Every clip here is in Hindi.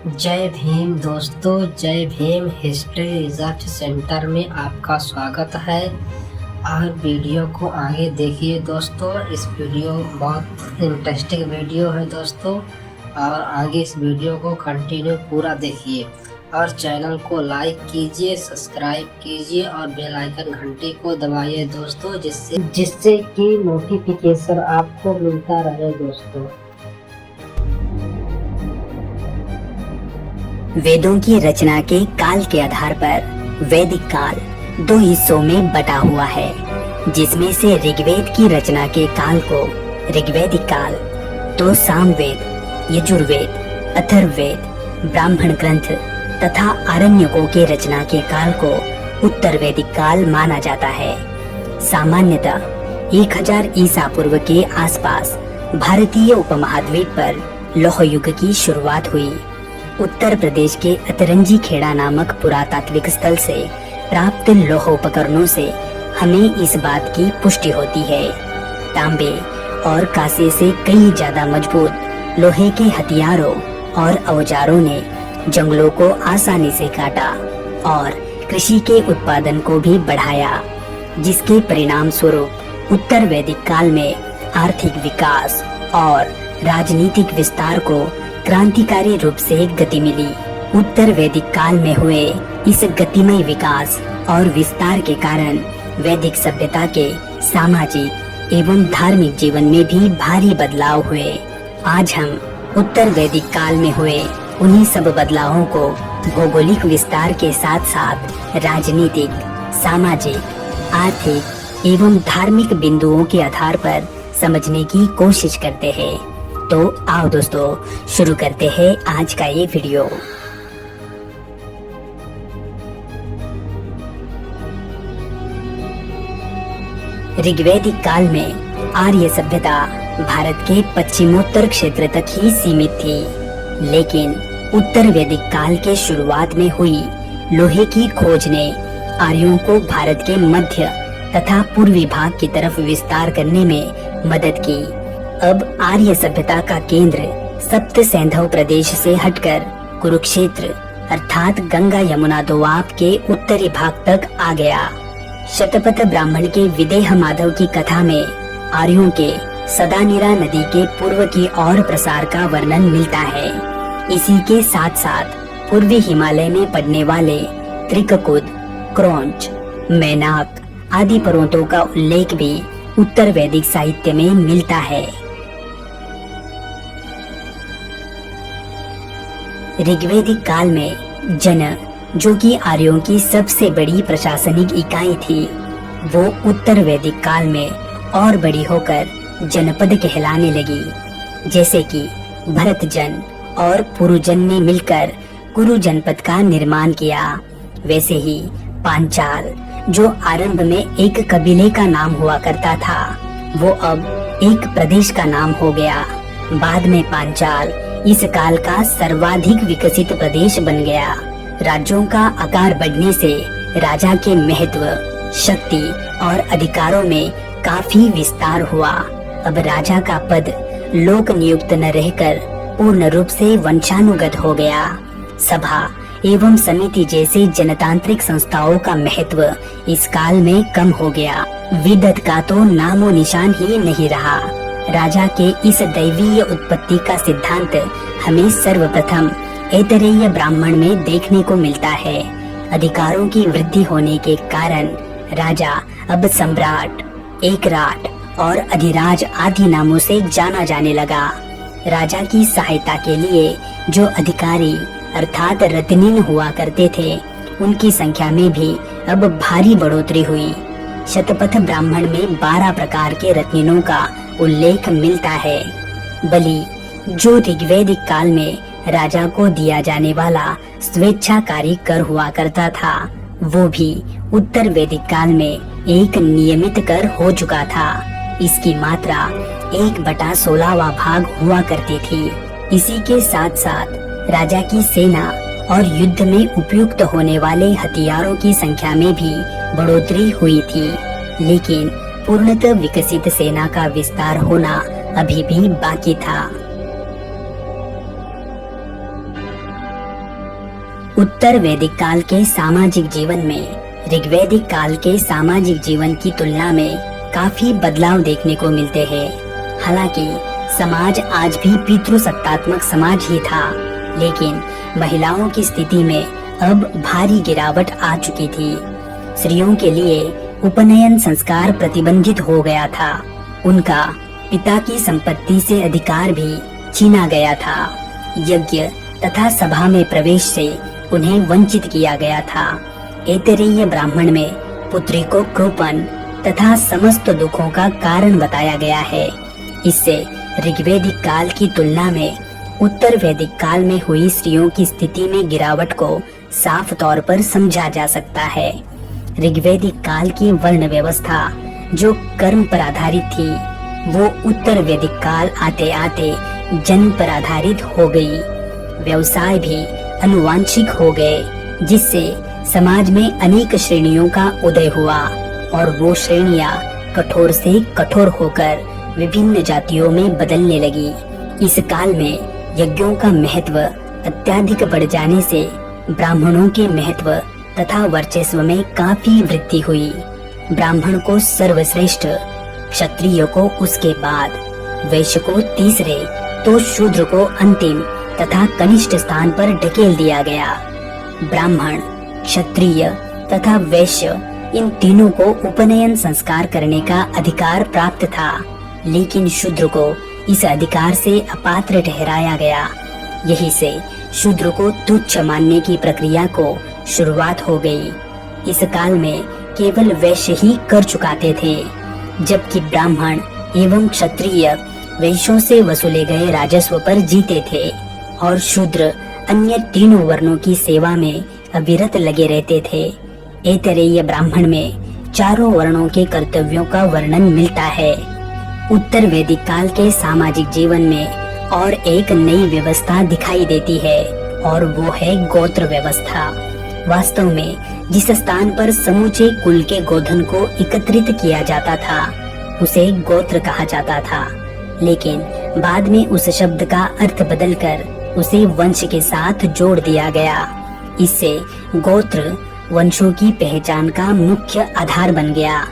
जय भीम दोस्तों, जय भीम। हिस्ट्री रिसर्च सेंटर में आपका स्वागत है। और वीडियो को आगे देखिए दोस्तों। इस वीडियो बहुत इंटरेस्टिंग वीडियो है दोस्तों, और आगे इस वीडियो को कंटिन्यू पूरा देखिए और चैनल को लाइक कीजिए, सब्सक्राइब कीजिए और बेल आइकन घंटी को दबाइए दोस्तों, जिससे कि नोटिफिकेशन आपको मिलता रहे दोस्तों। वेदों की रचना के काल के आधार पर वैदिक काल दो हिस्सों में बटा हुआ है, जिसमें से ऋग्वेद की रचना के काल को ऋग्वैदिक काल, तो सामवेद, यजुर्वेद, अथर्ववेद, ब्राह्मण ग्रंथ तथा आरण्यकों के रचना के काल को उत्तरवैदिक काल माना जाता है। सामान्यतः 1000 ईसा पूर्व के आसपास भारतीय उपमहाद्वीप पर लौह युग की शुरुआत हुई। उत्तर प्रदेश के अतरंजी खेड़ा नामक पुरातात्विक स्थल से प्राप्त लौह उपकरणों से हमें इस बात की पुष्टि होती है। तांबे और कांसे से कई ज्यादा मजबूत लोहे के हथियारों और औजारों ने जंगलों को आसानी से काटा और कृषि के उत्पादन को भी बढ़ाया, जिसके परिणाम स्वरूप उत्तर वैदिक काल में आर्थिक विकास और राजनीतिक विस्तार को क्रांतिकारी रूप से गति मिली। उत्तर वैदिक काल में हुए इस गतिमय विकास और विस्तार के कारण वैदिक सभ्यता के सामाजिक एवं धार्मिक जीवन में भी भारी बदलाव हुए। आज हम उत्तर वैदिक काल में हुए उन्हीं सब बदलावों को भौगोलिक विस्तार के साथ साथ राजनीतिक, सामाजिक, आर्थिक एवं धार्मिक बिंदुओं के आधार पर समझने की कोशिश करते हैं। तो आओ दोस्तों, शुरू करते हैं आज का ये वीडियो। ऋग्वैदिक काल में आर्य सभ्यता भारत के पश्चिमोत्तर क्षेत्र तक ही सीमित थी, लेकिन उत्तर वैदिक काल के शुरुआत में हुई लोहे की खोज ने आर्यों को भारत के मध्य तथा पूर्वी भाग की तरफ विस्तार करने में मदद की। अब आर्य सभ्यता का केंद्र सप्त सैंधव प्रदेश से हटकर कुरुक्षेत्र अर्थात गंगा यमुना दोआब के उत्तरी भाग तक आ गया। शतपथ ब्राह्मण के विदेह माधव की कथा में आर्यों के सदानीरा नदी के पूर्व की ओर प्रसार का वर्णन मिलता है। इसी के साथ साथ पूर्वी हिमालय में पड़ने वाले त्रिककुद, क्रौंच, मैनाक आदि पर्वतों का उल्लेख भी उत्तर वैदिक साहित्य में मिलता है। ऋग्वैदिक काल में जन, जो कि आर्यों की सबसे बड़ी प्रशासनिक इकाई थी, वो उत्तर वैदिक काल में और बड़ी होकर जनपद कहलाने लगी। जैसे कि भरत जन और पुरुजन ने मिलकर कुरु जनपद का निर्माण किया, वैसे ही पांचाल, जो आरंभ में एक कबीले का नाम हुआ करता था, वो अब एक प्रदेश का नाम हो गया। बाद में पांचाल इस काल का सर्वाधिक विकसित प्रदेश बन गया। राज्यों का आकार बढ़ने से राजा के महत्व, शक्ति और अधिकारों में काफी विस्तार हुआ। अब राजा का पद लोक नियुक्त न रहकर पूर्ण रूप से वंशानुगत हो गया। सभा एवं समिति जैसे जनतांत्रिक संस्थाओं का महत्व इस काल में कम हो गया। विदत का तो नामो निशान ही नहीं रहा। राजा के इस दैवीय उत्पत्ति का सिद्धांत हमें सर्वप्रथम ऐतरेय ब्राह्मण में देखने को मिलता है। अधिकारों की वृद्धि होने के कारण राजा अब सम्राट, एकराट और अधिराज आदि नामों से जाना जाने लगा। राजा की सहायता के लिए जो अधिकारी अर्थात रत्निन हुआ करते थे, उनकी संख्या में भी अब भारी बढ़ोतरी हुई। शतपथ ब्राह्मण में 12 प्रकार के रत्निनों का उल्लेख मिलता है। बलि, जो ऋग्वैदिक काल में राजा को दिया जाने वाला स्वेच्छाकारी कर हुआ करता था, वो भी उत्तर वैदिक काल में एक नियमित कर हो चुका था। इसकी मात्रा 1/16वां भाग हुआ करती थी। इसी के साथ साथ राजा की सेना और युद्ध में उपयुक्त होने वाले हथियारों की संख्या में भी बढ़ोतरी हुई थी, लेकिन पूर्णतः विकसित सेना का विस्तार होना अभी भी बाकी था। उत्तर वैदिक काल के सामाजिक जीवन में ऋग्वैदिक काल के सामाजिक जीवन की तुलना में काफी बदलाव देखने को मिलते हैं। हालांकि समाज आज भी पितृसत्तात्मक समाज ही था, लेकिन महिलाओं की स्थिति में अब भारी गिरावट आ चुकी थी। स्त्रियों के लिए उपनयन संस्कार प्रतिबंधित हो गया था। उनका पिता की संपत्ति से अधिकार भी छीना गया था। यज्ञ तथा सभा में प्रवेश से उन्हें वंचित किया गया था। ऐतरेय ब्राह्मण में पुत्री को कृपण तथा समस्त दुखों का कारण बताया गया है। इससे ऋग्वैदिक काल की तुलना में उत्तर वैदिक काल में हुई स्त्रियों की स्थिति में गिरावट को साफ तौर पर समझा जा सकता है। ऋग्वैदिक काल की वर्ण व्यवस्था जो कर्म पर आधारित थी, वो उत्तर वैदिक काल आते आते जन्म पर आधारित हो गई। व्यवसाय भी अनुवांशिक हो गए, जिससे समाज में अनेक श्रेणियों का उदय हुआ और वो श्रेणियां कठोर से कठोर होकर विभिन्न जातियों में बदलने लगी। इस काल में यज्ञों का महत्व अत्यधिक बढ़ जाने से ब्राह्मणों के महत्व तथा वर्चस्व में काफी वृद्धि हुई। ब्राह्मण को सर्वश्रेष्ठ, क्षत्रिय को उसके बाद, वैश्य को तीसरे, तो शूद्र को अंतिम तथा कनिष्ठ स्थान पर ढकेल दिया गया। ब्राह्मण, क्षत्रिय तथा वैश्य इन तीनों को उपनयन संस्कार करने का अधिकार प्राप्त था, लेकिन शूद्र को इस अधिकार से अपात्र ठहराया गया। यही से शूद्र को तुच्छ मानने की प्रक्रिया को शुरुआत हो गई। इस काल में केवल वैश्य ही कर चुकाते थे, जबकि ब्राह्मण एवं क्षत्रिय वैश्यों से वसूले गए राजस्व पर जीते थे और शूद्र अन्य तीनों वर्णों की सेवा में अविरत लगे रहते थे। ऐतरेय ब्राह्मण में चारों वर्णों के कर्तव्यों का वर्णन मिलता है। उत्तर वैदिक काल के सामाजिक जीवन में और एक नई व्यवस्था दिखाई देती है और वो है गोत्र व्यवस्था। वास्तव में जिस स्थान पर समूचे कुल के गोधन को एकत्रित किया जाता था, उसे गोत्र कहा जाता था, लेकिन बाद में उस शब्द का अर्थ बदलकर उसे वंश के साथ जोड़ दिया गया। इससे गोत्र वंशों की पहचान का मुख्य आधार बन गया।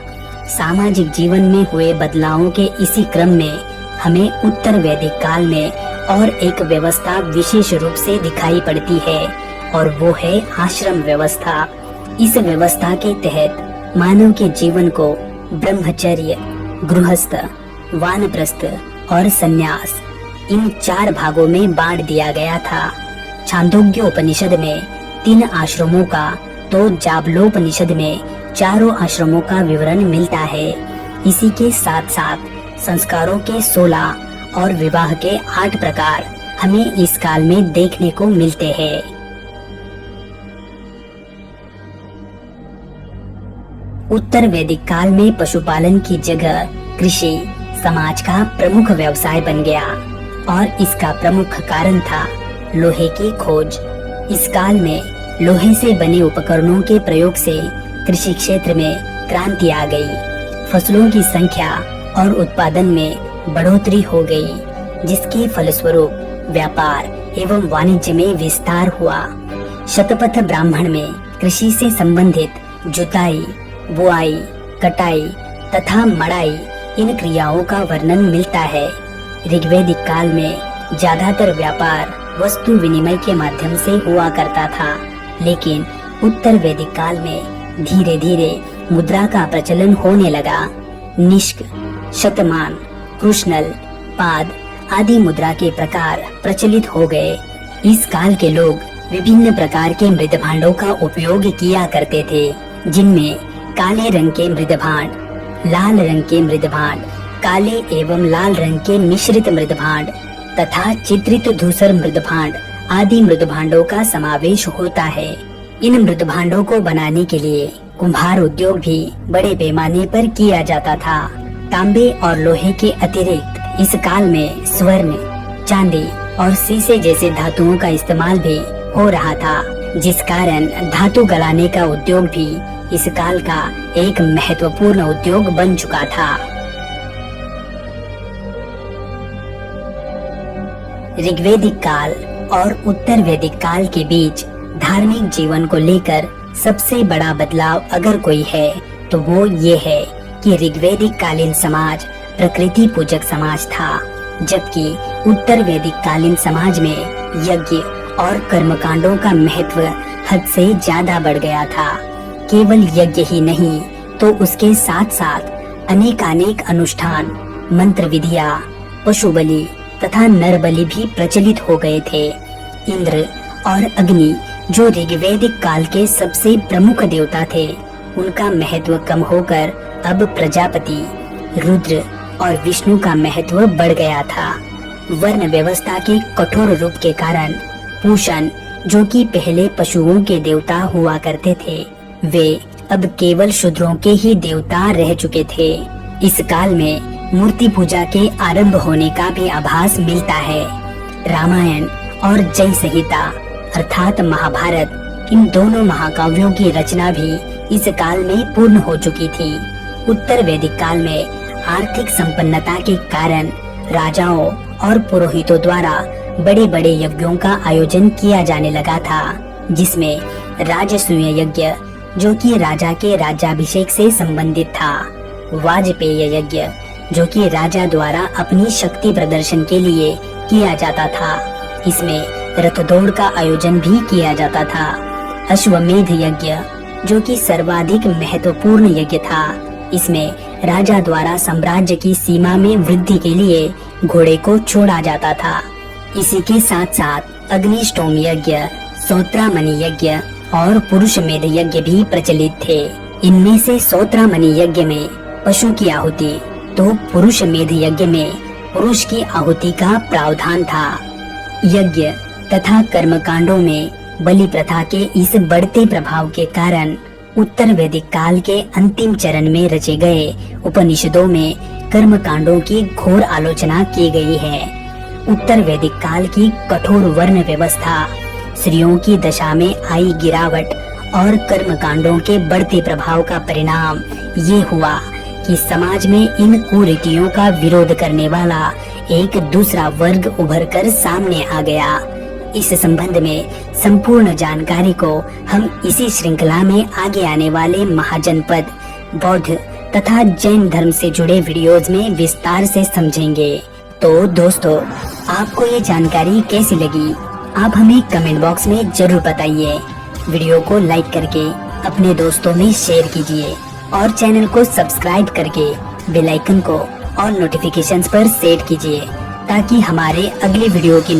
सामाजिक जीवन में हुए बदलावों के इसी क्रम में हमें उत्तर वैदिक काल में और एक व्यवस्था विशेष रूप से दिखाई पड़ती है और वो है आश्रम व्यवस्था। इस व्यवस्था के तहत मानव के जीवन को ब्रह्मचर्य, गृहस्थ, वानप्रस्थ और संन्यास इन 4 भागों में बांट दिया गया था। छांदोग्य उपनिषद में 3 आश्रमों का तो जाबलोपनिषद में 4 आश्रमों का विवरण मिलता है। इसी के साथ साथ संस्कारों के 16 और विवाह के 8 प्रकार हमें इस काल में देखने को मिलते हैं। उत्तर वैदिक काल में पशुपालन की जगह कृषि समाज का प्रमुख व्यवसाय बन गया और इसका प्रमुख कारण था लोहे की खोज। इस काल में लोहे से बने उपकरणों के प्रयोग से कृषि क्षेत्र में क्रांति आ गई। फसलों की संख्या और उत्पादन में बढ़ोतरी हो गई, जिसके फलस्वरूप व्यापार एवं वाणिज्य में विस्तार हुआ। शतपथ ब्राह्मण में कृषि से संबंधित जुताई, बुआई, कटाई तथा मड़ाई इन क्रियाओं का वर्णन मिलता है। ऋग्वैदिक काल में ज्यादातर व्यापार वस्तु विनिमय के माध्यम से हुआ करता था, लेकिन उत्तर वैदिक काल में धीरे धीरे मुद्रा का प्रचलन होने लगा। निष्क, शतमान, कृष्णल, पाद आदि मुद्रा के प्रकार प्रचलित हो गए। इस काल के लोग विभिन्न प्रकार के मृद भांडों का उपयोग किया करते थे, जिनमें काले रंग के मृद भांड, लाल रंग के मृद भांड, काले एवं लाल रंग के मिश्रित मृद भांड तथा चित्रित धूसर मृद भांड आदि मृद भांडों का समावेश होता है। इन मृद भांडों को बनाने के लिए कुम्हार उद्योग भी बड़े पैमाने पर किया जाता था। तांबे और लोहे के अतिरिक्त इस काल में स्वर्ण, चांदी और शीशे जैसे धातुओं का इस्तेमाल भी हो रहा था, जिस कारण धातु गलाने का उद्योग भी इस काल का एक महत्वपूर्ण उद्योग बन चुका था। ऋग्वैदिक काल और उत्तर वैदिक काल के बीच धार्मिक जीवन को लेकर सबसे बड़ा बदलाव अगर कोई है तो वो ये है कि ऋग्वैदिक कालीन समाज प्रकृति पूजक समाज था, जबकि उत्तर वैदिक कालीन समाज में यज्ञ और कर्मकांडों का महत्व हद से ज्यादा बढ़ गया था। केवल यज्ञ ही नहीं तो उसके साथ साथ अनेकानेक अनुष्ठान, मंत्र विधियां, पशु बलि तथा नर बलि भी प्रचलित हो गए थे। इंद्र और अग्नि जो ऋग्वैदिक काल के सबसे प्रमुख देवता थे, उनका महत्व कम होकर अब प्रजापति, रुद्र और विष्णु का महत्व बढ़ गया था। वर्ण व्यवस्था के कठोर रूप के कारण पूषण, जो कि पहले पशुओं के देवता हुआ करते थे, वे अब केवल शूद्रों के ही देवता रह चुके थे। इस काल में मूर्ति पूजा के आरंभ होने का भी आभास मिलता है। रामायण और जय संहिता अर्थात महाभारत, इन दोनों महाकाव्यों की रचना भी इस काल में पूर्ण हो चुकी थी। उत्तर वैदिक काल में आर्थिक संपन्नता के कारण राजाओं और पुरोहितों द्वारा बड़े बड़े यज्ञों का आयोजन किया जाने लगा था, जिसमें राजसूय यज्ञ, जो कि राजा के राज्याभिषेक से संबंधित था, वाजपेय यज्ञ, जो कि राजा द्वारा अपनी शक्ति प्रदर्शन के लिए किया जाता था, इसमें रथ दौड़ का आयोजन भी किया जाता था, अश्वमेध यज्ञ, जो कि सर्वाधिक महत्वपूर्ण यज्ञ था, इसमें राजा द्वारा साम्राज्य की सीमा में वृद्धि के लिए घोड़े को छोड़ा जाता था। इसी के साथ साथ अग्निष्टोम यज्ञ, सौत्रामणि यज्ञ और पुरुषमेध यज्ञ भी प्रचलित थे। इनमें से सौत्रामणि यज्ञ में पशु की आहुति तो पुरुषमेध यज्ञ में पुरुष की आहुति का प्रावधान था। यज्ञ तथा कर्मकांडों में बलि प्रथा के इस बढ़ते प्रभाव के कारण उत्तर वैदिक काल के अंतिम चरण में रचे गए उपनिषदों में कर्म कांडों की घोर आलोचना की गई है। उत्तर वैदिक काल की कठोर वर्ण व्यवस्था, स्त्रियों की दशा में आई गिरावट और कर्म कांडों के बढ़ते प्रभाव का परिणाम ये हुआ कि समाज में इन कुरीतियों का विरोध करने वाला एक दूसरा वर्ग उभर कर सामने आ गया। इस संबंध में संपूर्ण जानकारी को हम इसी श्रृंखला में आगे आने वाले महाजनपद, बौद्ध तथा जैन धर्म से जुड़े वीडियोज में विस्तार से समझेंगे। तो दोस्तों, आपको ये जानकारी कैसी लगी, आप हमें कमेंट बॉक्स में जरूर बताइए। वीडियो को लाइक करके अपने दोस्तों में शेयर कीजिए और चैनल को सब्सक्राइब करके बेल आइकन को और नोटिफिकेशंस पर सेट कीजिए, ताकि हमारे अगले वीडियो की